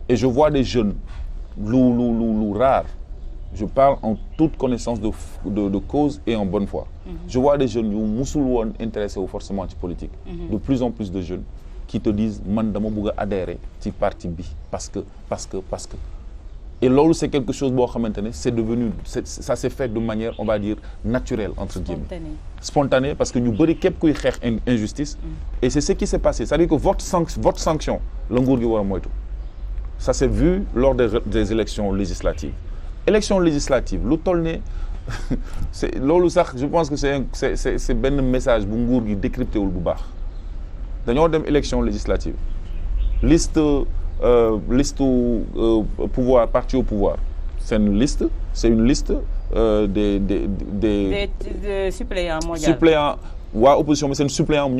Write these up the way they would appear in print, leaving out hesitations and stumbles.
et je vois des jeunes rares. Je parle en toute connaissance de cause et en bonne foi. Je vois des jeunes qui musul intéressés forcément à la politique. De plus en plus de jeunes qui te disent man dama bëgg adhérer ci parti bi parce que. Et là, c'est quelque chose c'est devenu, ça s'est fait de manière, on va dire, naturelle, entre guillemets. Spontanée, parce que nous avons beaucoup de injustice. Et c'est ce qui s'est passé. C'est-à-dire que votre sanction, ça s'est vu lors des élections législatives. Élections législatives, je pense que c'est un message que nous avons décrypté. Nous avons une élection législative. Liste pouvoir, parti au pouvoir. C'est une liste des suppléants mondiaux. Suppléants, opposition, mais c'est une suppléant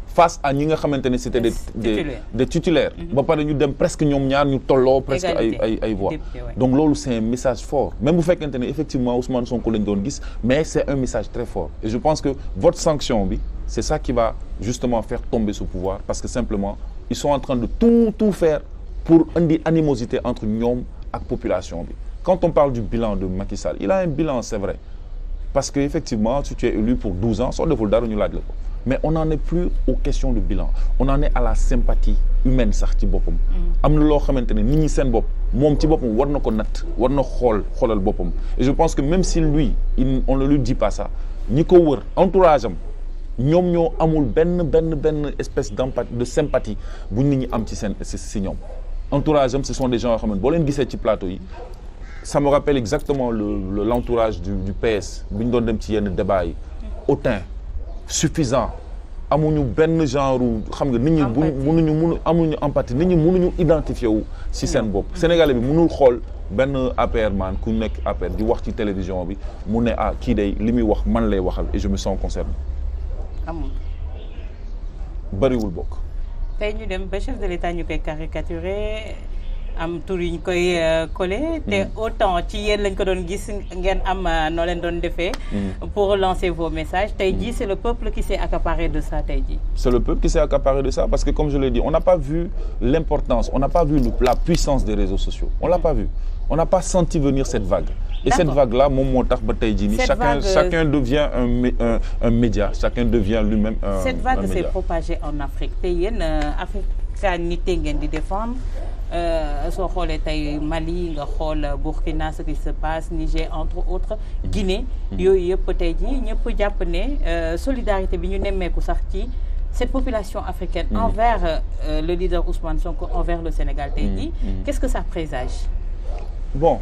face à ñi nga xamantene c'était des titulaires. Ba paré ñu dem presque ñom ñaar ñu tollo presque ay voix. Donc lolu c'est un message fort. Même bu fekkentene effectivement Ousmane Sonko lañ doon gis, mais c'est un message très fort. Et je pense que votre sanction c'est ça qui va justement faire tomber ce pouvoir parce que simplement ils sont en train de tout faire pour une animosité entre nous et la population. Quand on parle du bilan de Macky Sall, il a un bilan, c'est vrai. Parce qu'effectivement, si tu es élu pour 12 ans, mais on n'en est plus aux questions de bilan. On en est à la sympathie humaine. Et je pense que même si lui, on ne lui dit pas ça, Nico entourage, ñom ñoo amul ben espèce d'empathie de sympathie bu nit ñi am ci ñom entourage ce sont des gens qui bo leen gissé ci plateau yi ça me rappelle exactement l'entourage du PS buñ doon dem ci yenn débat yi hautain suffisant amuñu ben genre xam nga nit ñi mënuñu amuñu empathie nit ñi mënuñu identifier wu ci sen bop sénégalais bi mënul xol ben APR man ku nek APR di wax ci télévision bi mu né ki day limi wax man lay waxal et je me sens concerné. Bariwul bokk. Tey ñu dem ba chef de l'État ñu koy caricaturer am tur yi ñu koy collé te autant ci yéen lañ ko doon gis ngeen am noo leen doon defee pour lancer vos messages tey jii c'est le peuple qui s'est accaparé de ça tey jii. C'est le peuple qui s'est accaparé de ça parce que comme je l'ai dit on n'a pas vu l'importance, on n'a pas vu la puissance des réseaux sociaux, on l'a pas vu, on n'a pas senti venir cette vague. Et cette vague-là, chacun devient un média, chacun devient lui-même un média. Cette vague s'est propagée en Afrique. Africanité ngeen di défendre soo xoolee tey Mali nga xool Burkina ce qui se passe Niger entre autres Guinée yooyu yëpp tey jii ñëpp jàpp ne solidarité bi ñu nemmeeku sax ci cette population africaine envers le leader Ousmane Sonko envers le Sénégal tey jii qu'est-ce que ça présage? Bon,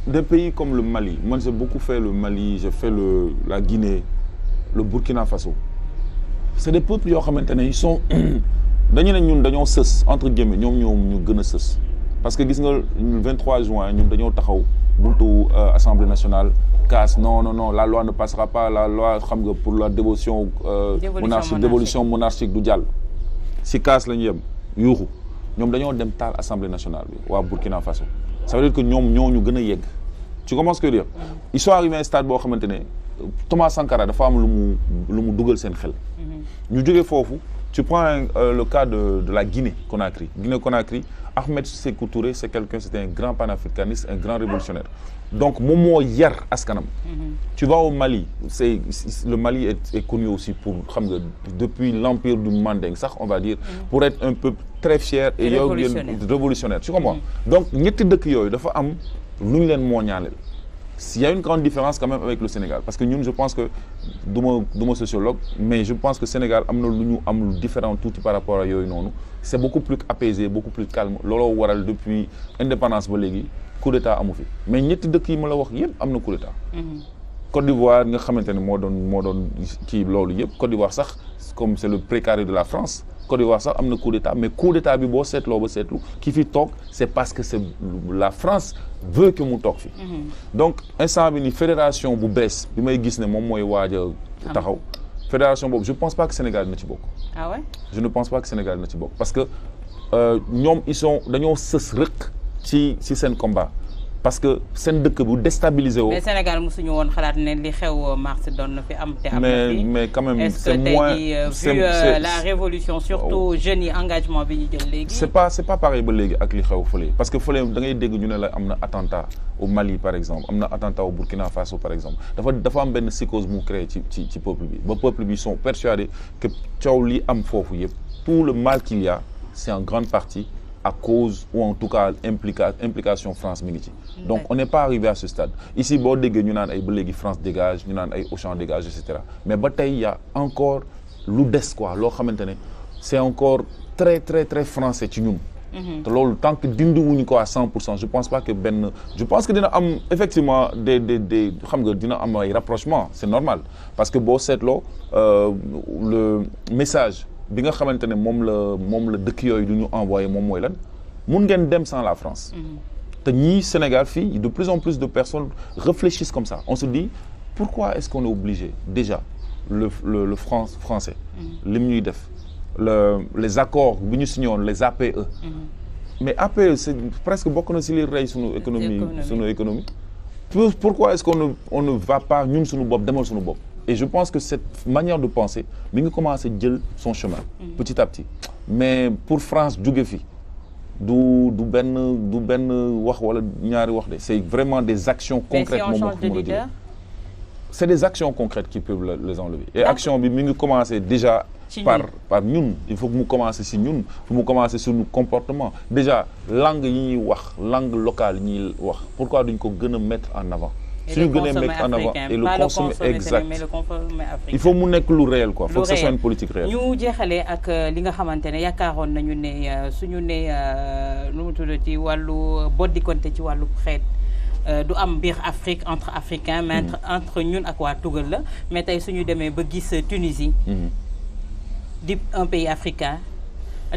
des pays comme le Mali, moi j'ai beaucoup fait le Mali, j'ai fait la Guinée, le Burkina Faso. C'est des peuples qui ils sont entre guillemets, parce que le 23 juin, nous avons Assemblée nationale, casse, non, la loi ne passera pas, la loi pour la dévolution monarchique du Dial. Si casse, nous avons dem tal Assemblée nationale ou Burkina Faso. Ça veut dire que nous avons gën a yegg. Tu comprends ce que je veux dire? Ils sont arrivés à un stade où Thomas Sankara dafa am lu mu dugal sen xel. Ñu jógee fofu, tu prends le cas de la Guinée-Conakry. Guinée-Conakry, Ahmed Sékou Touré, c'est un grand panafricaniste, un grand révolutionnaire. Donc momo yar askanam. Tu vas au Mali, le Mali est connu aussi pour depuis l'empire du Manding, ça on va dire, pour être un peuple très fier et révolutionnaire. Tu comprends? Donc ñetti dëkk yoy dafa am luñ leen moñalel. Il y a une grande différence quand même avec le Sénégal parce que nous, je pense que duma sociologue, mais je pense que le Sénégal est différent tout par rapport à yoy nonou. C'est beaucoup plus apaisé, beaucoup plus calme. Lolo waral depuis indépendance ba légui coup d'état amu fi. Mais ñetti dëkk yi ma la wax yépp amna coup d'état. Côte d'Ivoire nga xamantene mo don ki lolu yépp Côte d'Ivoire sax comme c'est le précaré de la France. Côte d'Ivoire sax amna coup d'état mais coup d'état bi bo sétlo ba sétlu ki fi tok c'est parce que c'est la France veut que mu tok fi. Donc instant bi ni fédération bu bess bi may gis né mom moy waja taxaw. Fédération bobu je pense pas que Sénégal na ci bok. Ah ouais? Je ne pense pas que Sénégal na ci bok parce que ñom ils sont dañoo seus rek ci sen combat. parce que seen dëkk bu déstabilisé woo. mais Sénégal mosuñu woon xalaat ne li xew mars doon na fi am te am na fi. mais quand même est-ce c'est que moins tey vu la révolution surtout jeunes yi engagement bi ñu jël léegi. c'est pas pareil ba léegi ak li xew fële parce que fële da ngay dégg ñu ne la am na attentat au Mali par exemple am na attentat au Burkina Faso par exemple dafa am benn psychose mu créé ci peuple bi ba peuple bi sont persuadés que coow li am foofu yëpp tout le mal qu'il y a c'est en grande partie à cause ou en tout cas implication France mi ngi ci. donc on n'est pas arrivé à ce stade ici boo déggee ñu naan ay ba léegi France dégage ñu naan ay Auchan dégage et cetera mais ba tey y a encore lu des quoi loo xamante ne c'est encore très très très français ci ñun. te loolu tant que dindiwuñu ko à 100% je pense que dina am effectivement des xam nga dina am ay rapprochement c'est normal parce que boo seetloo le message bi nga xamante ne moom la dëkk yooyu du ñu envoyé moom mooy lan mun ngeen dem sans la France. te ñii Sénégal fii de plus en plus de personnes réfléchissent comme ça on se dit pourquoi est-ce qu'on est obligé déjà le français lim ñuy def les accords bi ñu signé woon les APE. mais APE c'est presque bokk na ci li rey sunu économie. pourquoi est-ce qu'on ne va pas ñun suñu bopp demal suñu bopp. et je pense que cette manière de penser mi ngi commencer jël son chemin. petit à petit mais pour France jóge fi du benn wax wala ñaari wax de c'est vraiment des actions concrètes. mais si on change de leader. c'est des actions concrètes qui peuvent les enlever. et action bi mi ngi commencer déjà. par ñun il faut que mu commencer ci ñun fu mu commencer sur nos comportements déjà langue yi ñuy wax langue locale yi ñuy wax pourquoi duñ ko gën a mettre en avant. suñu gënee mettre en avant et le consommer exact il faut mu nekk lu réel quoi. faut que ce soit une politique réelle. ñu jeexalee ak li nga xamante ne yaakaaroon nañu ne suñu ne nu mu tudd ci wàllu boddikonte ci wàllu xeet. du am biir Afrique entre africains mais entre ñun ak waa Tugal la mais tey suñu demee ba gis Tunisie. di un pays africain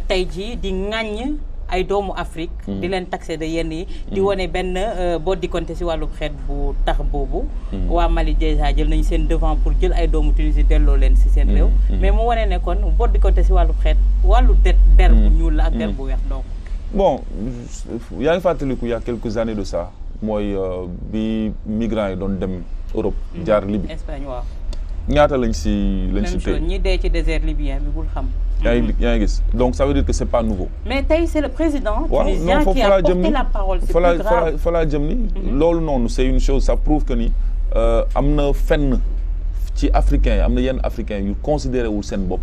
tey jii di ŋàññ ay doomu Afrique. di leen taxé de yenn yi. di wane benn boo di compter ci wàllu xeet bu tax boobu. waa Mali déjà jël nañu seen devant pour jël ay doomu Tunisie delloo leen ci seen réew. mais mu wane ne kon boo di compter ci wàllu xeet wàllu der bu ñuul la ak der bu weex donc. bon yaa ngi fàttaliku il y a quelques années de ça mooy bi migrants yi doon dem Europe. jaar Libye Espagne waaw. ñaata lañ ci tey ñi dee ci désert libyen bi bul xam. yaa ngi gis donc ça veut dire que c'est pas nouveau. mais tey c'est le président tunisien qui a porté la parole. c'est plus grave fa laa jëm ni loolu noonu c'est une chose ça prouve que ni am na fenn ci africains yi am na yenn africains yu considéré wul seen bopp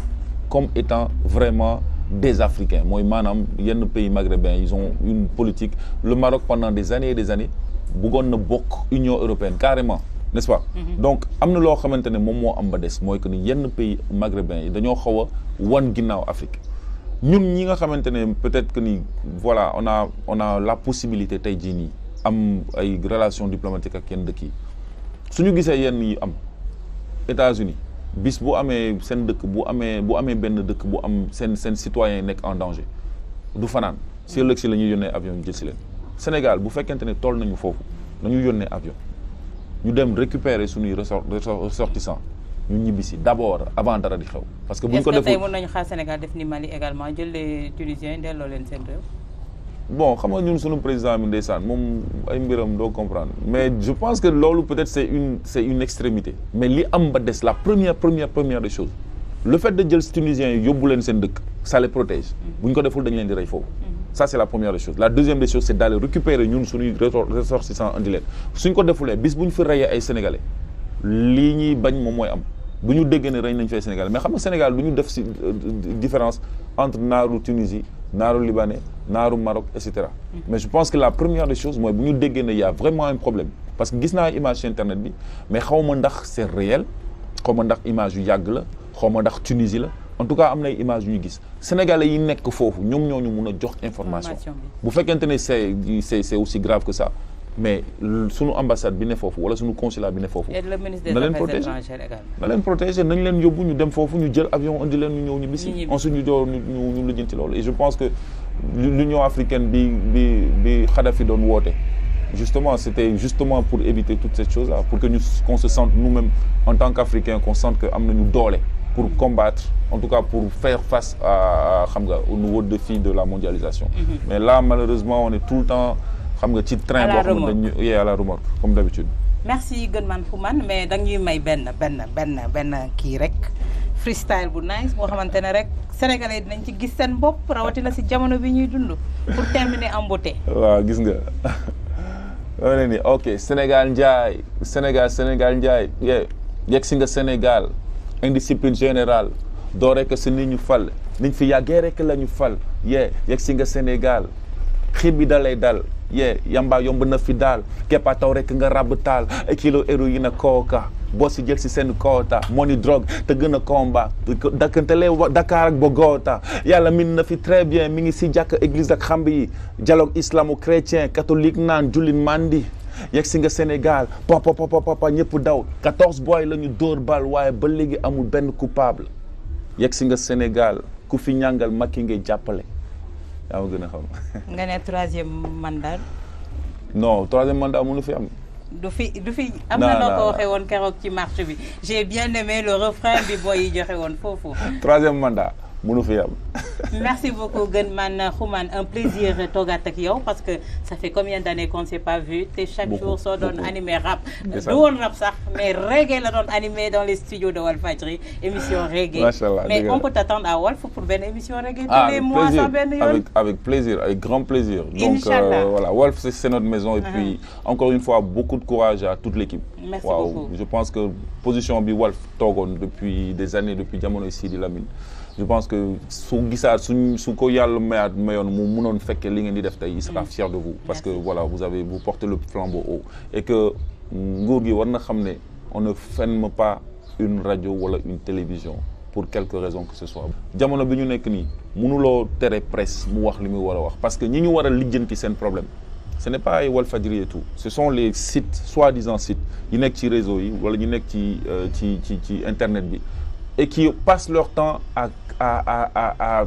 comme étant vraiment des Africains mooy maanaam yenn pays maghrébins ils ont une politique le Maroc pendant des années et des années bëggoon na bokk Union européenne carrément. n'est-ce pas donc am na loo xamante ne moom moo am ba des mooy que ni yenn pays maghrébins yi dañoo xaw a wan ginnaaw Afrique ñun ñi nga xamante ne peut-être que ni voilà on a la possibilité tey jii nii am ay relations diplomatiques ak yenn dëkk yi suñu gisee yenn yi am États-Unis bis bu amee seen dëkk bu amee benn dëkk bu am seen citoyens yi nekk en danger du fanaan si ëllëg si la ñuy yónnee avion ñu jël si leen Sénégal bu fekkente ne toll nañu foofu nañu yónnee avion ñu dem récupérer suñuy ressortissants ñu ñibbisi d'abord avant dara di xew. parce que bu ñu ko defee est-ce que tey mën nañu xaar Sénégal def ni Mali également jël les Tunisiens delloo leen seen réew. bon xam nga ñun suñu président bi ndeysaan moom ay mbiram doo comprendre mais je pense que loolu peut-être c'est une extrémité. mais li am ba des la première des choses le fait de jël Tunisiens yi yóbbu leen seen dëkk ça les protège. bu ñu ko deful dañu leen di rey foofu. ça c'est la première des choses la deuxième des choses c'est d'aller récupérer ñun suñuy ressortissants andi leen suñ ko defulee bis bu ñu fi reyee ay sénégalais lii ñuy bañ moom mooy am bu ñu déggee ne rey nañ fay sénégalais mais xam nga Sénégal du ñu def ci différence entre naaru Tunisie naaru libanais naaru Maroc et cetera. mais je pense que la première des choses mooy bu ñu déggee ne y a vraiment un problème parce que gis naa image ci internet bi mais xaw ma ndax c'est réel xaw ma ndax image yu yàgg la xaw ma ndax Tunisie la. en tout cas am na ay images yu ñu gis sénégalais yi nekk foofu ñoom ñoo ñu mun a jox information bu fekkente ne c'est aussi grave que ça mais sunu ambassade bi ne foofu wala sunu consulat bi ne foofu. na leen protéger na leen protéger nañ leen yóbbu ñu dem foofu ñu jël avion indi leen ñu ñëw ñu bisi ensuite ñu door ñu lijjanti loolu et je pense que l'Union africaine bi Kadhafi doon woote justement c'était justement pour éviter toutes ces choses là pour que qu'on se sente nous-mêmes en tant qu'Africains qu'on sente que am nañu doole pour combattre en tout cas pour faire face à xam nga au nouveau défi de la mondialisation mais là malheureusement on est tout le temps xam nga ci train boo xam ne dañu yee à la remorque comme d'habitude. merci Gunman Xuman mais da ñuy may benn kii rek freestyle bu nice boo xamante ne rek sénégalais dinañ ci gis seen bopp rawatina si jamono bi ñuy dund pour terminer en beauté. waaw gis nga ma ne ni ok Sénégal Ndiaye Sénégal Ndiaye yegg si nga Sénégal indiscipline générale doo rek si nit ñu fal niñ fi yàggee rek la ñu fal yegg si nga Sénégal xiir bi dalay dal yamba yomb na fi daal keppa taw rek nga rab taal ay kilo héroïne kooka boo si jël si seen koota moo ni drogue te gën a combat dakkantele Dakar ak Bogota yàlla min na fi très bien mi ngi si jàkk église ak xamb yi dialogue islamo-chrétien catholique naan jullit mandi yegg si nga Sénégal papa ñëpp daw 14 boy la ñu dóor bal waaye ba léegi amul benn coupable yegg si nga Sénégal ku fi ñàngal Macky ngay jàppale yaa ma gën a xam. nga ne 3e mandat. non 3e mandat mënu fi am. du fi am na noo ko waxee woon keroog ci marche bi j'ai bien aimé le refrain bi booy yi joxe woon foofu. 3e mandat mënu fi am. merci beaucoup Gunman Xuman un plaisir toogaat ak yow parce que ça fait combien d'années qu'on s'est pas vu te chaque jour soo doon animé rap du woon rap sax mais reggae la doon animé dans les studios de Walfadjri émission reggae. Machallah, mais on peut t'attendre à Walf pour benn émission reggae tous les mois sans benn yoon. avec plaisir avec grand plaisir. Donc voilà Walf c'est notre maison et puis encore une fois beaucoup de courage à toute l'équipe. Merci beaucoup. Je pense que position bi Walf toogoon depuis des années depuis jamono Sidi Lamine. Je pense que su gisaat su ko yàlla mayoon mu mënoon fekkee li ngeen di def tey il sera fier de vous parce que voilà vous portez le flambeau haut et que nguur gi war na xam ne on ne ferme pas une radio wala une télévision pour quelque raison que ce soit. jamono bi ñu nekk nii mënuloo tere presse mu wax li muy war a wax parce que ñi ñu war a lijjanti seen problème ce n'est pas ay Walfadjri et tout ce sont les sites soi-disant sites yi nekk ci réseau yi wala ñu nekk ci internet bi et qui passent leur temps à